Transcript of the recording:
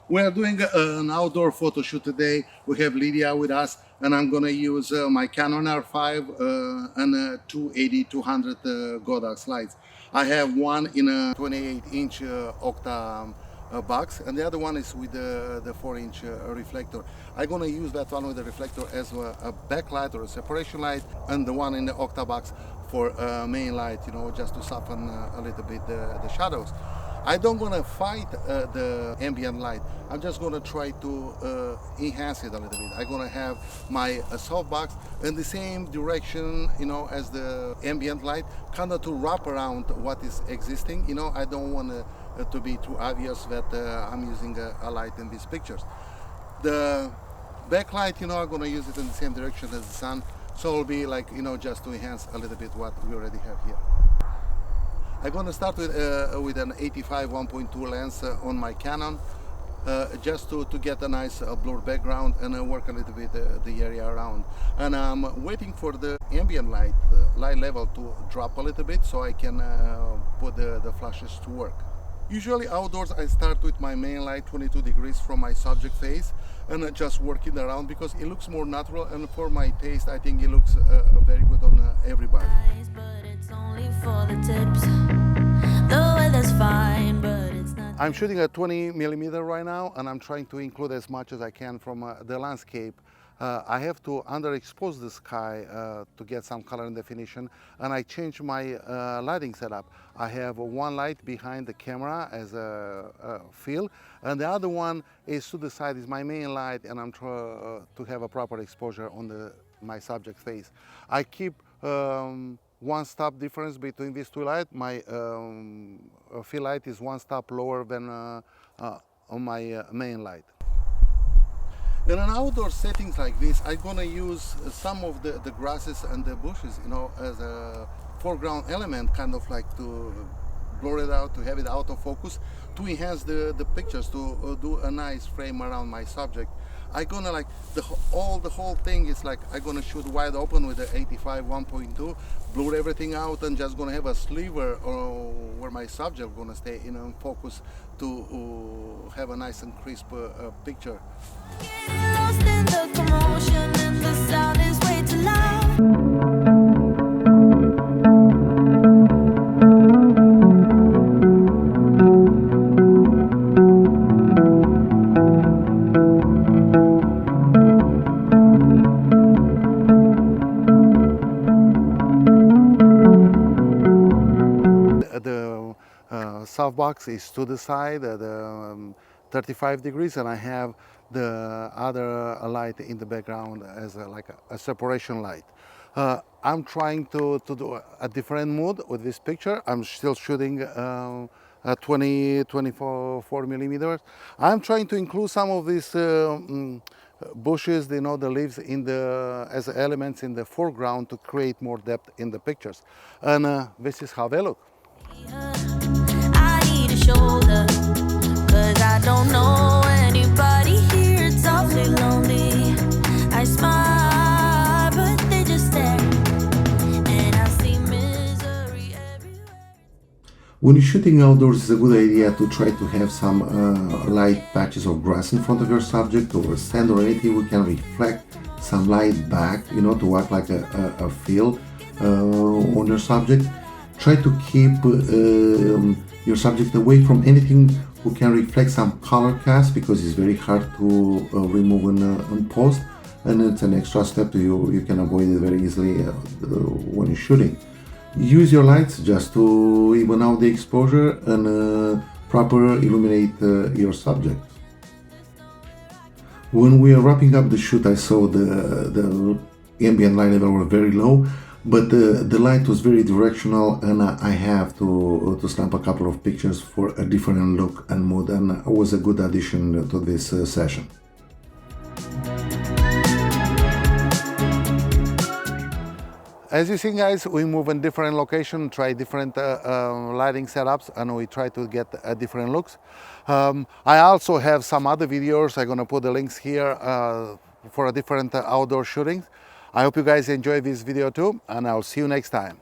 We are doing an outdoor photo shoot today. We have Lydia with us, and I'm gonna use my Canon R5 and 280-200 Godox lights. I have one in a 28-inch octa box, and the other one is with the 4-inch reflector. I'm gonna use that one with the reflector as a backlight or a separation light, and the one in the octa box for main light, you know, just to soften a little bit the shadows. I don't gonna fight the ambient light. I'm just gonna try to enhance it a little bit. I'm gonna have my softbox in the same direction, you know, as the ambient light, kind of to wrap around what is existing. You know, I don't want to be too obvious that I'm using a light in these pictures. The backlight, you know, I'm gonna use it in the same direction as the sun, so it'll be like, you know, just to enhance a little bit what we already have here. I'm going to start with an 85 1.2 lens on my Canon, just to get a nice blur background and work a little bit the area around. And I'm waiting for the ambient light level to drop a little bit so I can put the flashes to work. Usually outdoors I start with my main light 22 degrees from my subject face and just working around because it looks more natural, and for my taste I think it looks very good on everybody. I'm shooting at 20mm right now, and I'm trying to include as much as I can from the landscape. I have to underexpose the sky to get some color and definition, and I changed my lighting setup. I have one light behind the camera as a fill, and the other one is to the side, is my main light, and I'm trying to have a proper exposure on my subject face. I keep one stop difference between these two lights. My fill light is one stop lower than on my main light. In an outdoor settings like this, I'm gonna use some of the grasses and the bushes, you know, as a foreground element, kind of like to blur it out, to have it out of focus, to enhance the pictures, to do a nice frame around my subject. I'm gonna like the whole thing is like I'm gonna shoot wide open with the 85 1.2, blur everything out, and just gonna have a sliver where my subject gonna stay in focus to have a nice and crisp picture. The softbox is to the side, 35 degrees, and I have the other light in the background as like a separation light. I'm trying to do a different mood with this picture. I'm still shooting 24 millimeters. I'm trying to include some of these bushes, you know, the leaves in as elements in the foreground to create more depth in the pictures. And this is how they look. I need a shoulder, 'cause I don't know anybody here. It's awfully lonely. I smile, but they just stare, and I see misery everywhere. When you're shooting outdoors, it's a good idea to try to have some light patches of grass in front of your subject, or sand or anything we can reflect some light back, you know, to act like a fill on your subject. Try to keep your subject away from anything who can reflect some color cast, because it's very hard to remove in post, and it's an extra step you can avoid it very easily when you're shooting. Use your lights just to even out the exposure and proper illuminate your subject. When we are wrapping up the shoot, I saw the ambient light level were very low, but the light was very directional, and I have to snap a couple of pictures for a different look and mood, and it was a good addition to this session. As you see, guys, we move in different locations, try different lighting setups, and we try to get different looks. I also have some other videos. I'm gonna put the links here for a different outdoor shootings. I hope you guys enjoy this video too, and I'll see you next time.